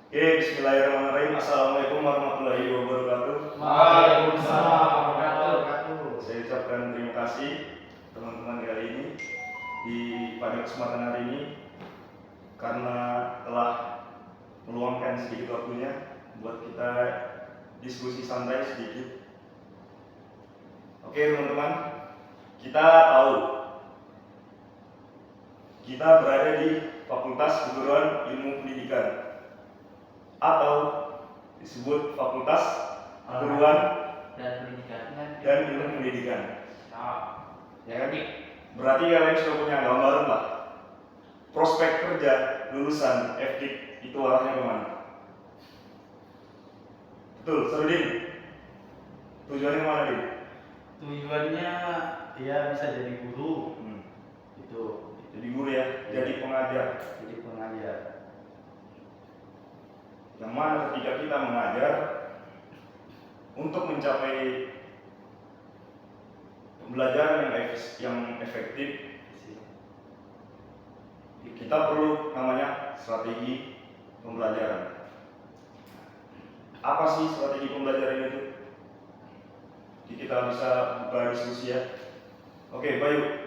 Oke, bismillahirrahmanirrahim. Assalamualaikum warahmatullahi wabarakatuh. Waalaikumsalam warahmatullahi wabarakatuh. Saya ucapkan terima kasih teman-teman kali ini pada kesempatan hari ini karena telah meluangkan sedikit waktunya buat kita diskusi santai sedikit. Oke teman-teman, kita tahu kita berada di Fakultas Keguruan Ilmu Pendidikan atau disebut Fakultas Keguruan dan Ilmu Pendidikan. Ya kan? Berarti kalian sudah punya gambaran lah prospek kerja lulusan FKIP itu arahnya kemana? Betul, Sarudin. Tujuannya kemana, Din? Tujuannya dia bisa jadi guru. Itu Jadi guru ya, jadi pengajar. Yang mana ketika kita mengajar untuk mencapai pembelajaran yang efektif, kita perlu namanya strategi pembelajaran. Apa sih strategi pembelajaran itu? Jadi kita bisa buka diskusi ya. Oke, Bayu,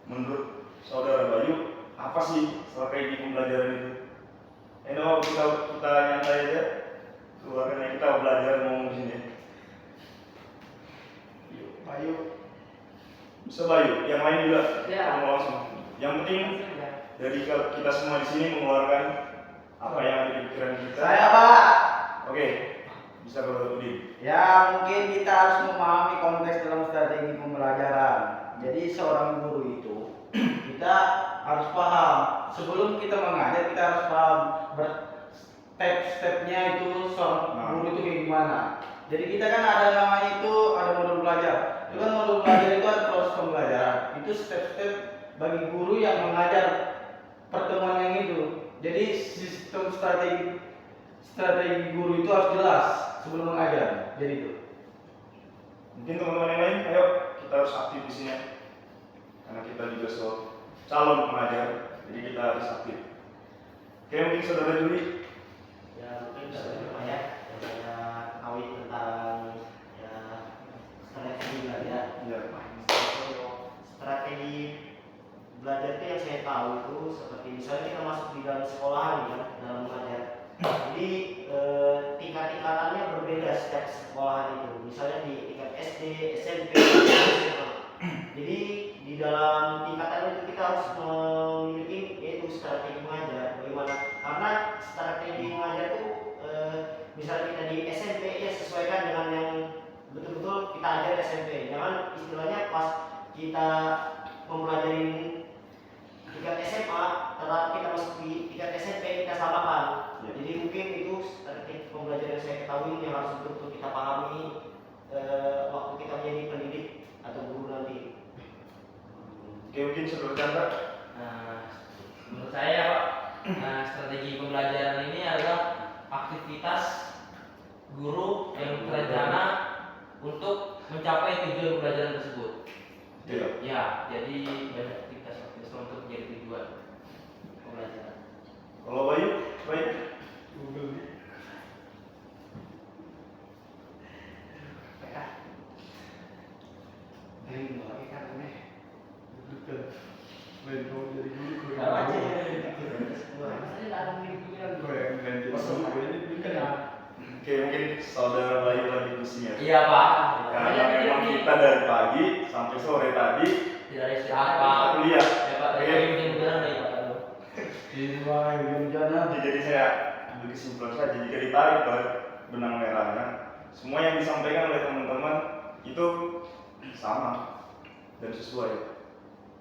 menurut saudara Bayu, apa sih strategi pembelajaran itu? Kita nyantai aja, karena kita belajar ngomong di sini. Bayu. Bisa Bayu, yang lain juga Ya. ngomong langsung. Yang penting dari kita semua di sini mengeluarkan apa yang ada di pikiran kita. Saya Pak. Oke, bisa kalau Udin. Ya mungkin kita harus memahami konteks dalam strategi pembelajaran. Jadi seorang guru itu kita harus paham. Sebelum kita mengajar kita harus paham step-stepnya itu seorang guru itu kayak gimana. Jadi kita kan ada namanya itu ada modul belajar. Itu kan modul belajar itu ada proses pembelajaran. Itu step-step bagi guru yang mengajar pertemuan yang itu. Jadi sistem strategi guru itu harus jelas sebelum mengajar. Jadi itu. Mungkin teman-teman yang lain, ayo kita harus aktif di sini. Karena kita juga calon pengajar, jadi kita harus aktif. Oke, mungkin saudara Juli. Ya mungkin saya ya, saya tahu tentang ya strategi belajar. Ya. Strategi belajar itu yang saya tahu itu seperti misalnya kita masuk di dalam sekolahan ya dalam mengajar. Jadi tingkat-tingkatannya berbeda setiap sekolahan itu. Misalnya di tingkat SD, SMP, SMA. Jadi di dalam tingkatan itu kita harus memiliki yaitu strategi mengajar. Bagaimana? Karena strategi mengajar itu misalnya kita di SMP ya sesuaikan dengan yang betul-betul kita ajar SMP. Jangan istilahnya pas kita mempelajari tingkat SMA, tetapi kita masuk di tingkat SMP kita samakan. Jadi mungkin itu strategi pembelajaran yang saya ketahui yang harus betul-betul kita pahami waktu kita menjadi pendidik atau guru nanti. Oke, mungkin saudara Chandra. Menurut saya Pak, strategi pembelajaran ini adalah aktivitas guru yang terencana untuk mencapai tujuan pembelajaran tersebut. Iya. Ya, jadi banyak aktivitas untuk menjadi tujuan pembelajaran. Kalau Bayu, Bayu. Oke, mungkin saudara Bayu lagi pusing ya. Iya Pak. Karena memang kita dari pagi sampai sore tadi Tidak ada istirahat Pak. kita kuliah. Ya Pak, Oke. dari hujan nih Pak. Jadi saya ambil kesimpulan saja jika ditarik benang merahnya, semua yang disampaikan oleh teman-teman itu sama dan sesuai.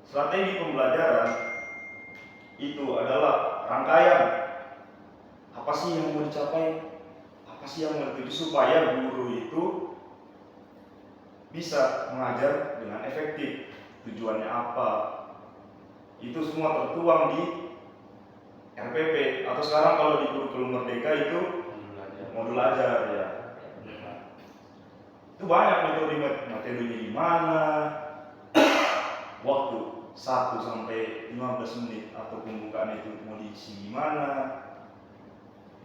Strategi pembelajaran itu adalah rangkaian apa sih yang mau dicapai, apa sih yang mau dituju supaya guru itu bisa mengajar dengan efektif. Tujuannya apa? Itu semua tertuang di RPP atau sekarang kalau di kurikulum Merdeka itu modul ajar ya. Itu banyak metodenya gimana, waktu 1 sampai 15 menit atau pembukaan itu mau diisi gimana.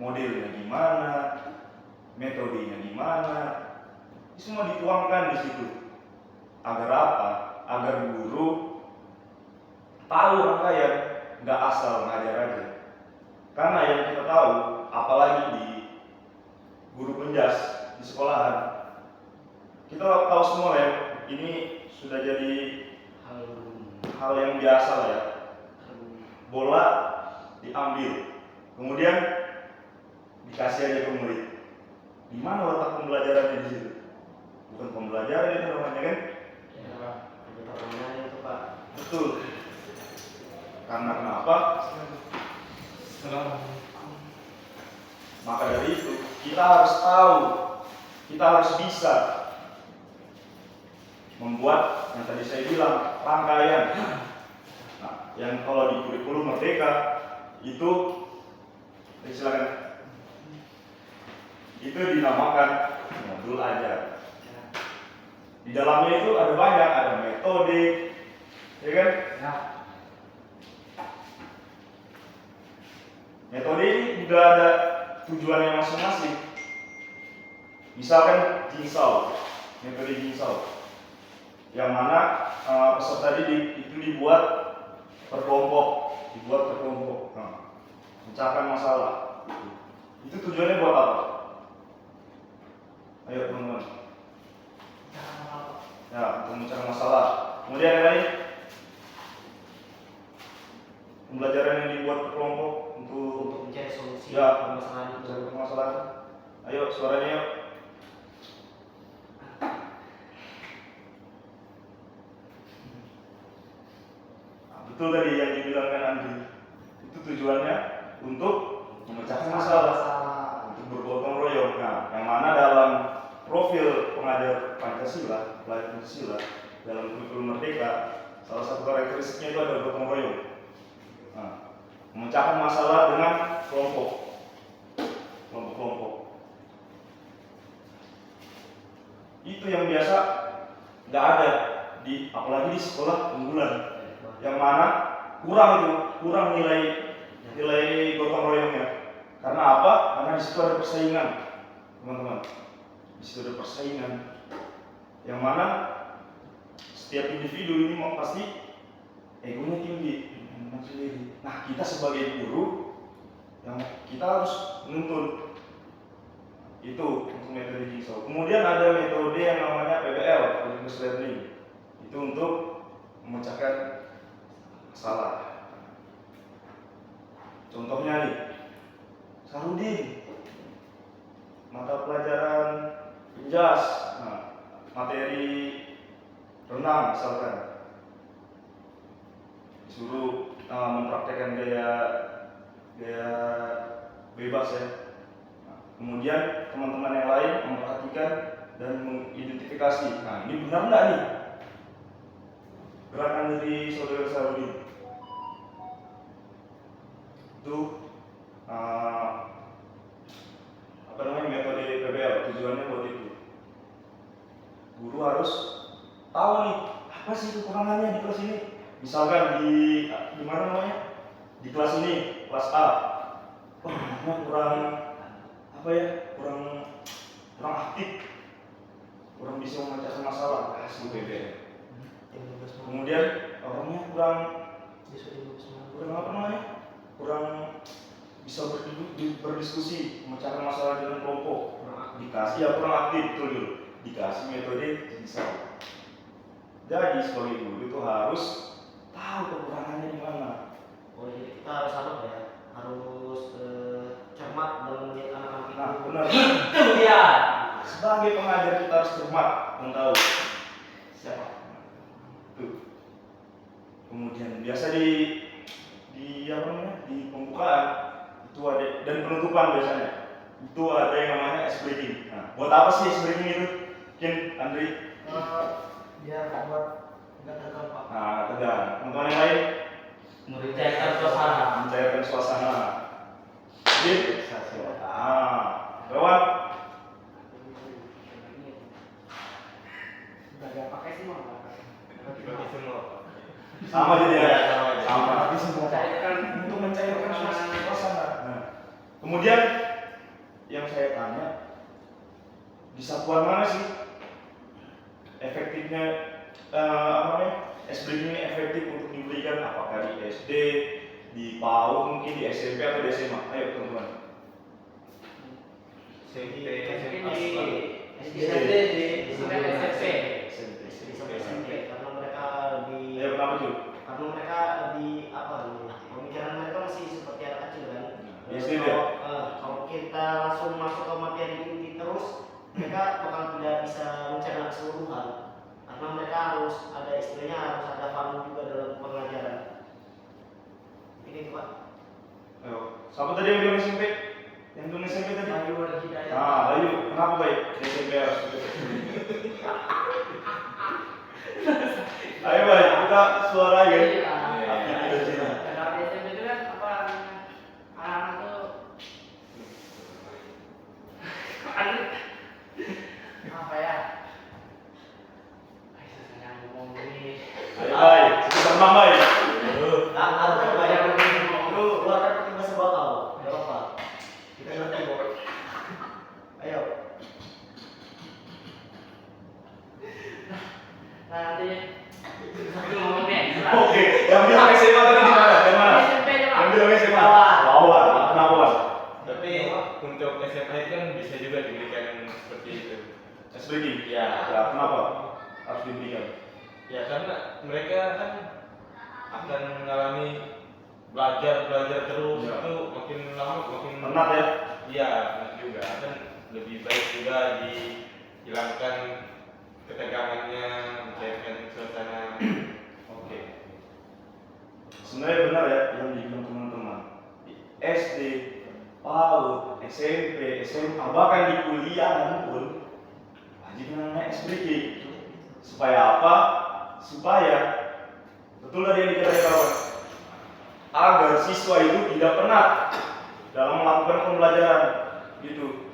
modelnya gimana, metodenya gimana, ini semua dituangkan di situ. Agar apa? Agar guru tahu rangkaian, nggak asal ngajar aja. Karena yang kita tahu, apalagi di guru penjas di sekolahan, kita tahu semua ya, ini sudah jadi hal yang biasa lah ya. Bola diambil, kemudian dikasih aja ke murid. Di mana letak pembelajarannya di situ? Bukan pembelajaran itu namanya kan? Ya, ada permainan itu Pak. Betul. Karena kenapa? Maka dari itu kita harus tahu, kita harus bisa membuat yang tadi saya bilang rangkaian. Nah, yang kalau di kurikulum Merdeka itu, silakan, itu dinamakan modul ajar. Di dalamnya itu ada banyak, ada metode, ya kan? Ya. Metode ini juga ada tujuannya masing-masing. Misalkan Jigsaw, metode Jigsaw, yang mana peserta didik itu dibuat berkelompok, nah, mencahkan masalah. Itu tujuannya buat apa? Ayo teman-teman. Ya, untuk mencahkan masalah. Kemudian yang lain, pembelajaran yang dibuat berkelompok untuk mencari solusi ya, permasalahan itu. mencari permasalahan. Ayo suaranya yuk. Nah, betul tadi yang dibilangkan Andri. Itu tujuannya untuk memecahkan masalah, untuk bergotong royong. Nah, yang mana dalam profil pengajar Pancasila, pelajar Pancasila dalam kurikulum Merdeka, salah satu karakteristiknya itu ada gotong royong. Nah, memecahkan masalah dengan kelompok. Itu yang biasa nggak ada di, apalagi di sekolah unggulan, yang mana kurang nilai gotong royongnya. Karena apa? Karena di situ ada persaingan, teman-teman. Di situ ada persaingan, yang mana setiap individu ini mau pasti egonya tinggi. Nah, kita sebagai guru yang kita harus menuntun itu untuk metode Jigsaw. Kemudian ada metode yang namanya PBL, Continuous Learning. Itu untuk memecahkan masalah. Contohnya nih, Sarudin, mata pelajaran penjas, nah, materi renang misalkan, disuruh mempraktekkan gaya bebas ya. Kemudian teman-teman yang lain memperhatikan dan mengidentifikasi. Nah, ini benar nggak nih gerakan dari saudara Sarudin? Itu metode PBL, tujuannya buat itu. Guru harus tahu nih apa sih kekurangannya di kelas ini. Misalkan di mana namanya? Di kelas ini, kelas A. Wah, kurang aktif, kurang bisa memecahkan masalah, kasih PBL. Kemudian orangnya kurang bisa berdiskusi, memecahkan masalah dengan kelompok, kurang aktif, betul dulu, dikasih metode Jigsaw. Jadi sebagai guru itu harus tahu kekurangannya di mana. Oh, jadi kita harus harus cermat dalam mendidik anak-anak itu. Nah, benar. Kemudian Sebagai pengajar kita harus cermat dan tahu siapa. Tuh. Kemudian biasa di pembukaan itu ada, dan penutupan biasanya itu ada yang namanya ice breaking. Nah, buat apa sih ice breaking itu? Mungkin Andri? Biar buat nggak tegang Pak. Nah, tegang. Teman-teman yang lain? mencairkan suasana. Mencairkan suasana. Jadi, lewat Nggak pakai semua Pak. Dipakai semua. sama jadi ya. Sama. Sama. Untuk mencairkan suasana. Nah, kemudian yang saya tanya, di satuan mana sih efektifnya SBG ini efektif untuk diberikan? Apakah di SD, di PAUD, mungkin di SMP atau di SMA? Ayo teman-teman. SMP, SMP karena mereka lebih Ya kenapa tuh? karena mereka lebih apa namanya, pemikiran mereka masih seperti anak kecil kan. SD Kalau kita langsung masuk ke materi inti terus, mereka bakal tidak bisa mencerna keseluruhan karena mereka harus ada istilahnya, harus ada paham juga dalam pengajaran. Ini Pak. Ayo, siapa tadi yang bilang SMP? Yang bilang SMP tadi? Bayu ada hidayah. Nah, Bayu, kenapa Bayu? SMP harus Ayo Bayu, kita suara ya. Kalau di SMP itu kan apa anak-anak tuh apa ya? Saya ngomong ini. Ayo Bayu, sebentar Bang Bayu. Harusnya banyak lu keluarkan pakai bahasa bakal, nggak apa-apa. Kita ngerti kok. Ayo. Nanti aku ngomong nih. Oke, yang bilang SMA tadi di mana? Yang mana? SMP aja Yang Pak. bilang SMA? Lawan. Kenapa Bang? Tapi untuk SMA itu kan bisa juga diberikan seperti itu. SBG? Ya. Ya, kenapa harus diberikan? Ya karena mereka kan akan mengalami belajar terus, Ya. itu makin lama makin Penat ya? Iya, penat juga. Kan lebih baik juga dihilangkan ketegangannya, mencairkan suasana. Oke. Sebenarnya benar ya yang dibilang teman-teman. Di SD, PAUD, SMP, SMA, bahkan di kuliah pun wajib namanya SBG. Supaya apa? Supaya betul tadi yang dikatakan kawan, agar siswa itu tidak penat dalam melakukan pembelajaran gitu.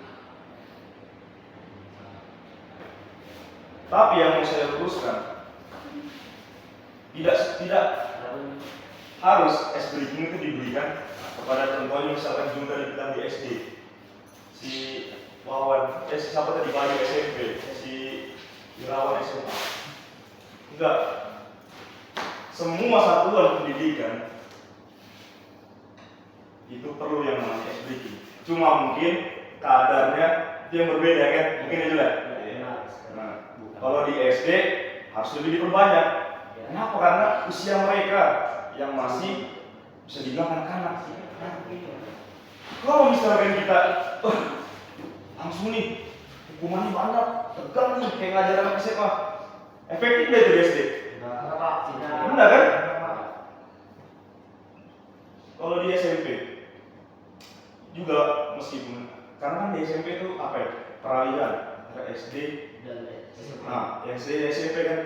Tapi yang mau saya luruskan, tidak harus S-breaking itu diberikan kepada contohnya misalkan Jun tadi bilang di SD, si Wawan, siapa tadi Bayu SMP, si Irawan SMA. Enggak, semua satuan pendidikan itu perlu yang namanya S-breaking. Cuma mungkin kadarnya itu yang berbeda kan, mungkin itu lah. Nah, kalau di SD harus lebih diperbanyak. Kenapa? Karena usia mereka yang masih bisa dibilang anak-anak. Kalau misalkan kita langsung nih hukumannya banyak, tegang nih kayak ngajar anak SMA, efektif deh itu di SD. Benar kan? Kalau di SMP juga meskipun karena kan di SMP itu apa ya, peralihan antara SD Dan nah SD SMP kan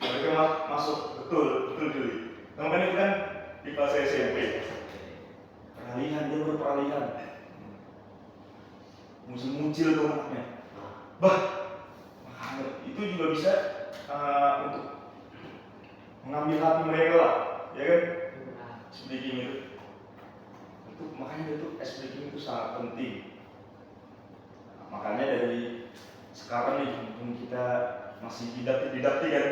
mereka masuk betul dulu. Namun itu kan di fase SMP peralihan, dia berperalihan muncul tuh anaknya. Makanya itu juga bisa untuk mengambil hati mereka lah, ya kan? Speaking itu makanya itu speaking itu sangat penting. Makanya dari sekarang nih mumpung kita masih didakti kan,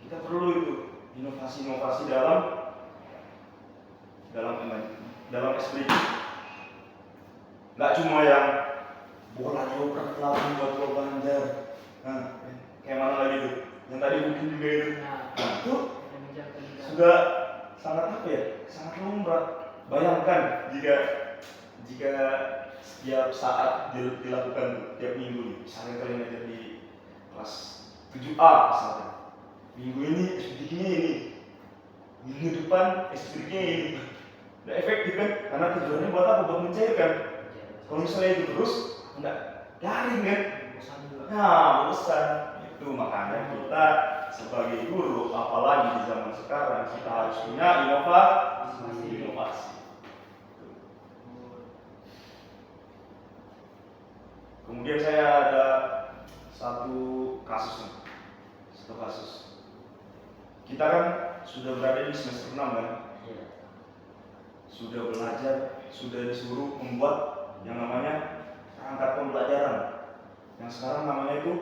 kita perlu itu inovasi dalam speaking. Nggak cuma yang bola dioprak lawan buat gol Banjar. Nah, kayak mana lagi tuh? Yang tadi mungkin juga itu. Nah, itu sudah sangat apa ya? Sangat lumrah. Bayangkan jika setiap saat dilakukan tiap minggu nih. Misalnya kalian ngajar di kelas 7A misalnya. Minggu ini SPDK-nya ini. Minggu depan SPDK-nya ini. Udah efektif kan? Karena tujuannya buat apa? Buat mencairkan. Kalau misalnya itu terus, enggak garing kan? Nah, bosan. Itu makanya kita sebagai guru, apalagi di zaman sekarang, kita harus punya inovasi. Kemudian saya ada satu kasus. Kita kan sudah berada di semester 6 kan? Sudah belajar, sudah disuruh membuat yang namanya perangkat pembelajaran, yang sekarang namanya itu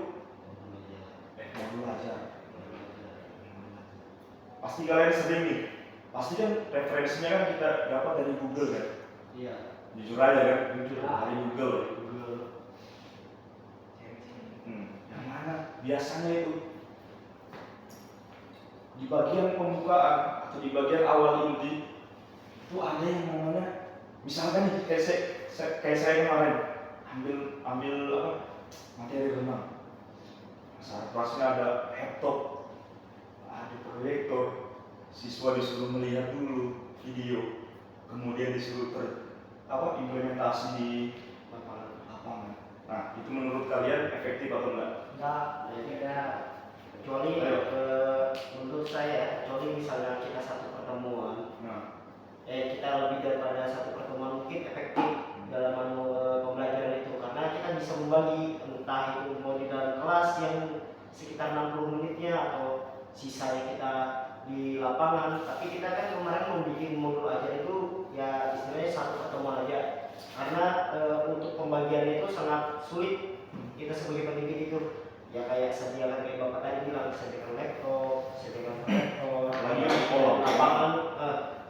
modul belajar. Pasti kalian sering nih, pasti kan referensinya kan kita dapat dari Google kan? Iya. Jujur aja kan, dari Google. Yang mana biasanya itu di bagian pembukaan atau di bagian awal inti itu ada yang namanya, misalkan nih kayak saya kemarin ambil apa, materi renang. Saat kelasnya ada laptop, ada proyektor, siswa disuruh melihat dulu video, kemudian disuruh implementasi di lapangan. Nah, itu menurut kalian efektif atau enggak? Enggak, tidak. Kecuali menurut saya, kecuali misalnya kita satu pertemuan, kita lebih daripada satu pertemuan mungkin efektif dalam pembelajaran itu, karena kita bisa membagi, entah itu mau di dalam kelas yang sekitar 60 menitnya atau sisanya kita di lapangan. Tapi kita kan kemarin membuat modul ajar itu ya istilahnya satu pertemuan aja, karena untuk pembagiannya itu sangat sulit. Kita sebagai pendidik itu ya kayak sediakan, kayak bapak tadi bilang, sediakan laptop, sediakan proyektor, Lagi di kolom lapangan,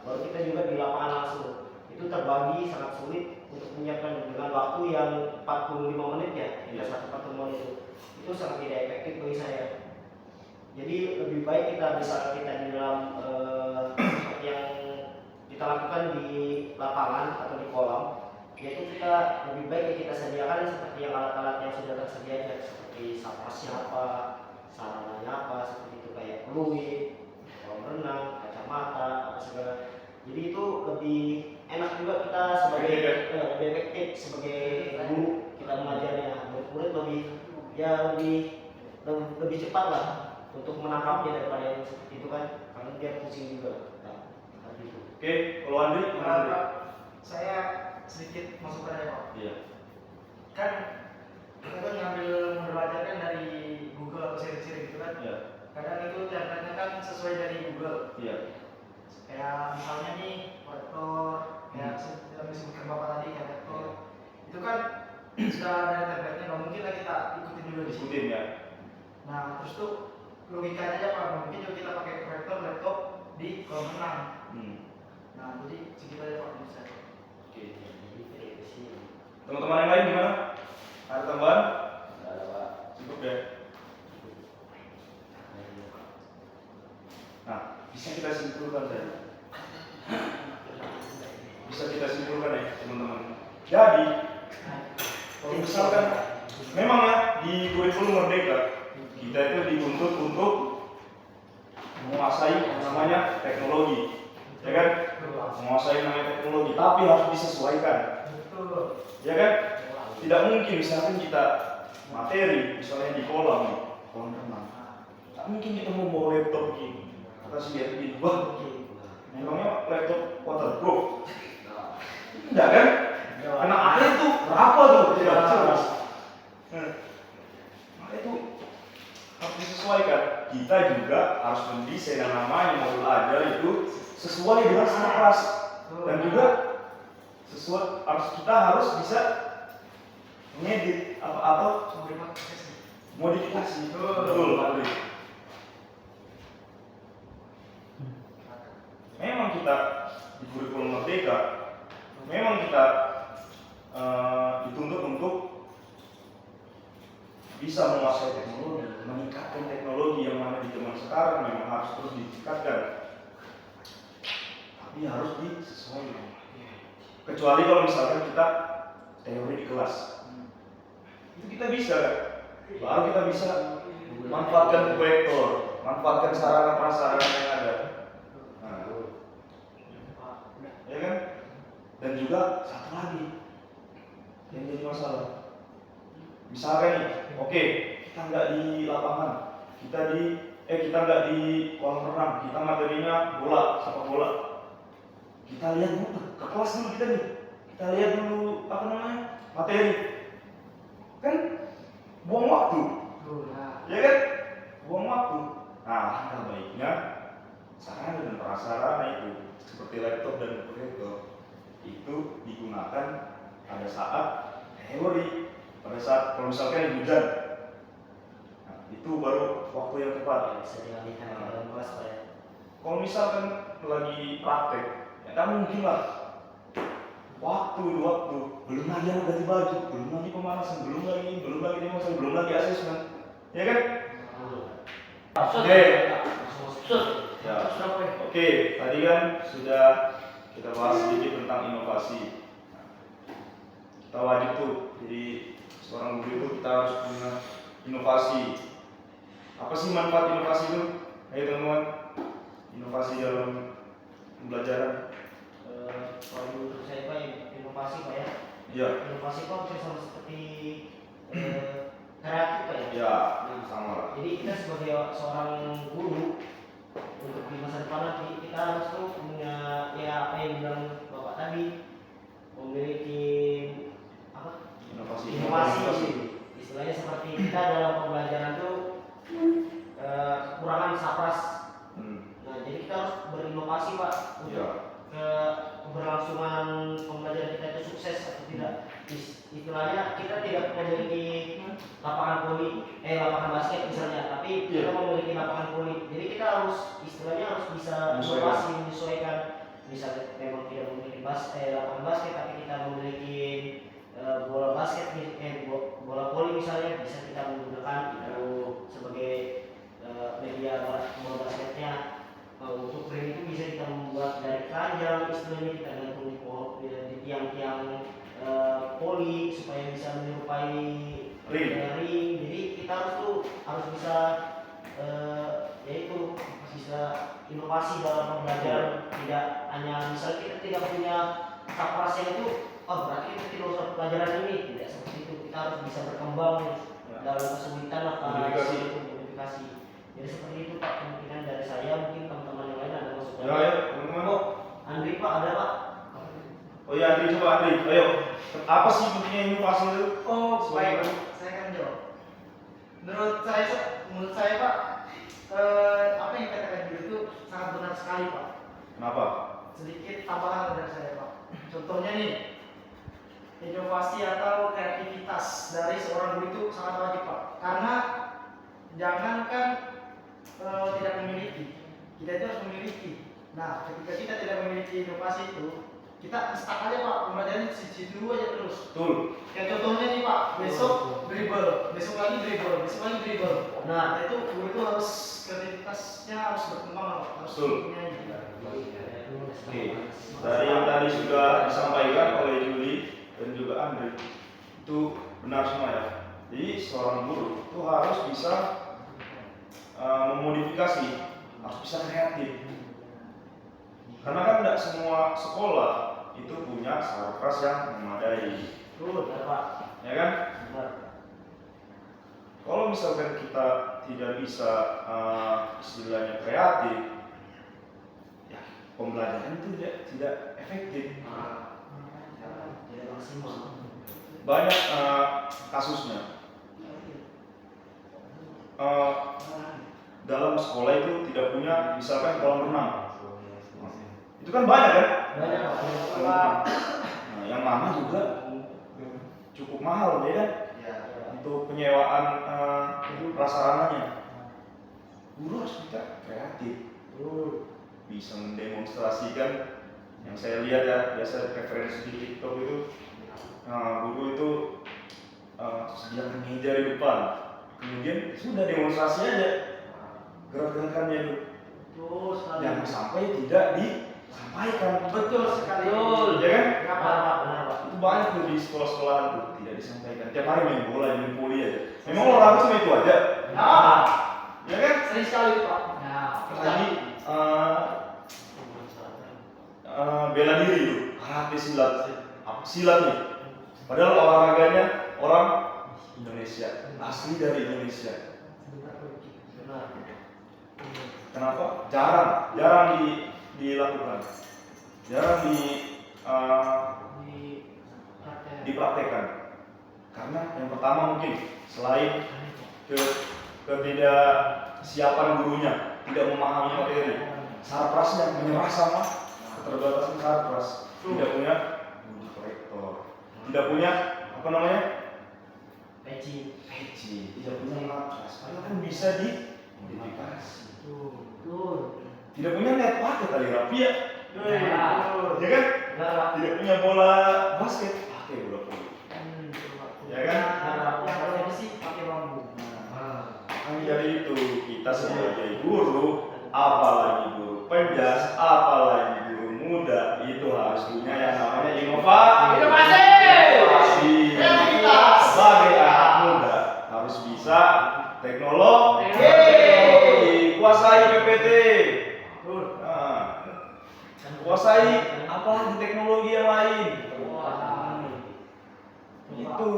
baru kita juga di lapangan langsung. Itu terbagi sangat sulit untuk menyiapkan dengan waktu yang 45 menit ya, kita satu pertemuan itu sangat tidak efektif bagi saya. Jadi lebih baik kita bisa di dalam seperti yang kita lakukan di lapangan atau di kolam, yaitu kita lebih baik kita sediakan seperti yang alat-alat yang sudah tersedia aja, seperti sapasnya apa, sarananya apa, seperti itu, kayak peluit, kolam renang, kacamata, apa segala. Jadi itu lebih enak juga kita sebagai lebih efektif sebagai guru kita mengajarnya. Murid lebih cepat lah untuk menangkapnya daripada yang seperti itu kan, karena dia pusing juga. Nah, seperti itu. Oke, kalau Andri gimana Andri? Saya sedikit masukan ya Pak. Iya. Kan kita kan ngambil modul belajar kan dari Google atau seri-seri gitu kan. Iya. Kadang itu template-nya kan sesuai dari Google. Iya. Kayak misalnya nih proyektor, kayak yang disebutkan Bapak tadi kayak laptop. Itu kan sudah ada template-nya, nggak mungkin lah kita ikutin juga di sini. Ikutin ya. Nah, terus tuh logikanya aja Pak, mungkin juga kita pakai proyektor laptop di kolam renang. Nah, jadi segitu aja Pak menurut saya. Oke. Jadi itu sih. Teman-teman yang lain gimana? Ada tambahan? Nggak ada Pak. Cukup ya. Nah, bisa kita simpulkan ya. Bisa kita simpulkan ya teman-teman. Jadi, kalau misalkan memang ya di kurikulum Merdeka kita itu dituntut untuk menguasai namanya teknologi, ya kan? Menguasai namanya teknologi, tapi harus disesuaikan, ya kan? Tidak mungkin misalkan kita materi, misalnya di kolam renang, tak mungkin kita mau bawa laptop begini. Kata si lihat begini, wah, memangnya laptop waterproof? Tidak kan? Kena air tuh berapa tuh? Tidak jelas. Maka itu harus disesuaikan. Kita juga harus mendesain yang namanya modul ajar itu sesuai dengan anak kelas, dan juga sesuai kita harus bisa ngedit atau modifikasi. Betul, Pak Dwi. Memang kita di kurikulum Merdeka, memang kita dituntut untuk bisa menguasai teknologi, meningkatkan teknologi yang mana di zaman sekarang memang harus terus ditingkatkan. Tapi harus disesuaikan. Kecuali kalau misalkan kita teori di kelas, itu kita bisa, baru kita bisa manfaatkan proyektor, manfaatkan sarana prasarana yang ada. Nah, ya kan? Dan juga satu lagi yang jadi masalah. Misalkan nih, oke, kita nggak di lapangan, kita nggak di kolam renang, kita materinya bola, sepak bola. Kita lihat dulu ke kelas dulu kita lihat dulu materi. Kan buang waktu, ya kan? Buang waktu. Nah, alangkah baiknya sarana dan prasarana itu seperti laptop dan proyektor itu digunakan pada saat teori, pada saat kalau misalkan hujan. Nah, itu baru waktu yang tepat. Ya, bisa dialihkan ke dalam kelas Pak ya. Kalau misalkan lagi praktek, ya kan mungkin lah waktu belum lagi anak ganti baju, belum lagi pemanasan, belum lagi demonstrasi, belum lagi asesmen, ya kan? Oke. Ya. Oke, tadi kan sudah kita bahas sedikit tentang inovasi. Kita wajib tuh, jadi seorang guru itu kita harus punya inovasi. Apa sih manfaat inovasi itu? Ayo teman-teman, inovasi dalam pembelajaran. Kalau menurut saya Pak, inovasi Pak ya. Iya. Inovasi Pak bisa sama seperti kreatif Pak ya. Ya, sama lah. Jadi kita sebagai seorang guru untuk di masa depan nanti kita harus tuh punya ya apa yang bilang Bapak tadi, memiliki apa? Inovasi. Istilahnya seperti kita dalam pembelajaran tuh kekurangan sapras. Nah, jadi kita harus berinovasi Pak untuk Ya. keberlangsungan pembelajaran kita itu sukses atau tidak. Istilahnya kita tidak memiliki lapangan basket misalnya, tapi kita memiliki lapangan voli. Jadi kita harus istilahnya harus bisa inovasi, menyesuaikan. Misalnya memang tidak memiliki lapangan basket, tapi kita memiliki bola basket, bola voli misalnya, bisa kita menggunakan itu sebagai media bola basketnya. Untuk frame itu bisa kita membuat dari keranjang, istilahnya kita gantung di tiang-tiang poli supaya bisa menyerupai ring. Jadi kita harus bisa yaitu bisa inovasi dalam pembelajaran. Tidak hanya misalnya kita tidak punya saprasnya itu, berarti kita tidak usah pelajaran ini. Tidak seperti itu. Kita harus bisa berkembang dalam kesulitan modifikasi. Jadi seperti itu Pak, kemungkinan dari saya. Mungkin teman-teman yang lain ada masukan. Ya, ayo teman-teman. Andri Pak, ada Pak? Oh ya, Andri, coba Andri. Ayo. Apa sih pentingnya inovasi itu? Oh, baik. Saya akan jawab. Menurut saya Pak, apa yang dikatakan Guru itu sangat benar sekali Pak. Kenapa? Sedikit tambahan dari saya Pak. Contohnya nih, inovasi atau kreativitas dari seorang guru itu sangat wajib Pak. Karena jangankan tidak memiliki, kita itu harus memiliki. Nah, ketika kita tidak memiliki inovasi itu, kita stuck aja Pak, pembelajaran di situ aja terus. Betul. Kayak contohnya nih Pak, besok dribble, besok lagi dribble. Nah, itu guru itu harus kreativitasnya harus berkembang, harus punya ini. Oke. Dari yang tadi sudah disampaikan oleh Juli dan juga Andre, itu benar semua ya. Jadi seorang guru itu harus bisa memodifikasi, harus bisa kreatif. Karena kan tidak semua sekolah itu punya sarkas yang memadai. Betul, Pak. Ya kan? Benar. Kalau misalkan kita tidak bisa istilahnya kreatif, ya pembelajaran itu tidak efektif. Tidak maksimal. Banyak kasusnya. Dalam sekolah itu tidak punya misalkan kolam renang. Itu kan banyak kan? Banyak Nah, yang mana juga cukup mahal ya kan? Untuk penyewaan prasarananya. Guru harus kita kreatif. Bisa mendemonstrasikan yang saya lihat ya, biasa referensi di TikTok itu. Nah, guru itu sediakan meja di depan, kemudian sudah demonstrasi aja gerak-gerakannya itu. Jangan sampai tidak disampaikan. Betul sekali. Ya kan? Benar, Pak. Itu banyak tuh di sekolah-sekolahan tuh tidak disampaikan. Tiap hari main bola, main voli aja. Memang olahraga cuma itu aja. Ya kan? Sering sekali Pak. Lagi bela diri tuh, karate, silat. Apa silat nih? Padahal olahraganya orang Indonesia, asli dari Indonesia. Benar. Kenapa? Jarang dilakukan, jarang dipraktekkan. Karena yang pertama mungkin selain ketidaksiapan gurunya, tidak memahami materi, sarprasnya menyerah sama keterbatasan sarpras, tidak punya guru korektor. tidak punya apa namanya? peci. Peci, tidak punya matras, padahal bisa dimodifikasi. Betul. Tidak punya net pakai tali rapi ya, Betul. ya kan? Betul. Tidak punya bola basket, pakai bola voli. Ya kan? Yang pakai besi pakai bambu. Dari itu kita sebagai guru, apalagi guru penjas, apalagi guru muda, itu harus punya yang namanya inovasi. Sebagai anak muda harus bisa teknologi, kuasai PPT, nah, kuasai apalagi teknologi yang lain. Itu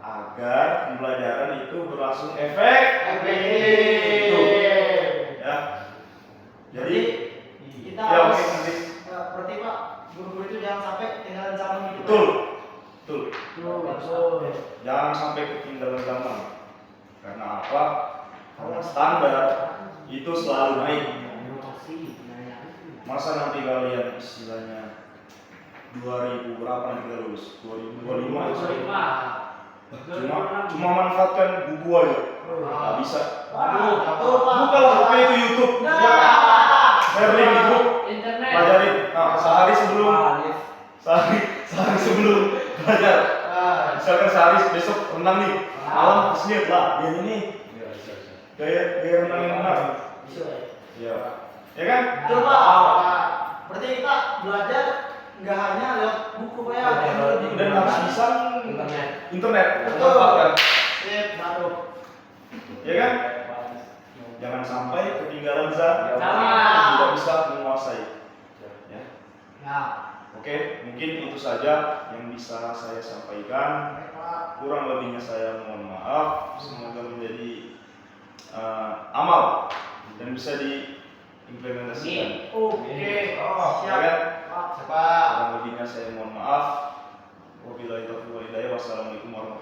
agar pembelajaran itu berlangsung efektif. Itu ya. Jadi Kita ya, harus oke, nanti. berarti Pak, guru-guru itu jangan sampai ketinggalan zaman gitu. Betul, betul. Betul. Jangan sampai ketinggalan zaman. Karena apa? Karena standar itu selalu naik. Masa nanti kalian istilahnya 2000 berapa nanti kita lulus? 2025 ya? Cuma manfaatkan buku aja. Nggak bisa. Bukalah HP itu YouTube. Share link di grup. Internet. Pelajarin. Nah, sehari sebelum belajar. Misalkan sehari besok renang nih. Malam harus lihat lah. Dia ini gaya renang yang benar. Ya. Ya kan? Betul Pak. Berarti kita belajar nggak hanya lewat buku Pak ya. Dan harus bisa internet. Betul. Manfaatkan. Sip, baru. Ya kan? Jangan sampai ketinggalan zaman. Zaman. Tidak bisa menguasai. Ya. Ya. Oke, mungkin itu saja yang bisa saya sampaikan. Kurang lebihnya saya mohon maaf. Semoga menjadi amal dan bisa diimplementasikan. Oke. Ya kan? Pak. Kurang lebihnya saya mohon maaf. Wabillahi taufiq wal hidayah. Wassalamualaikum warahmatullahi wabarakatuh.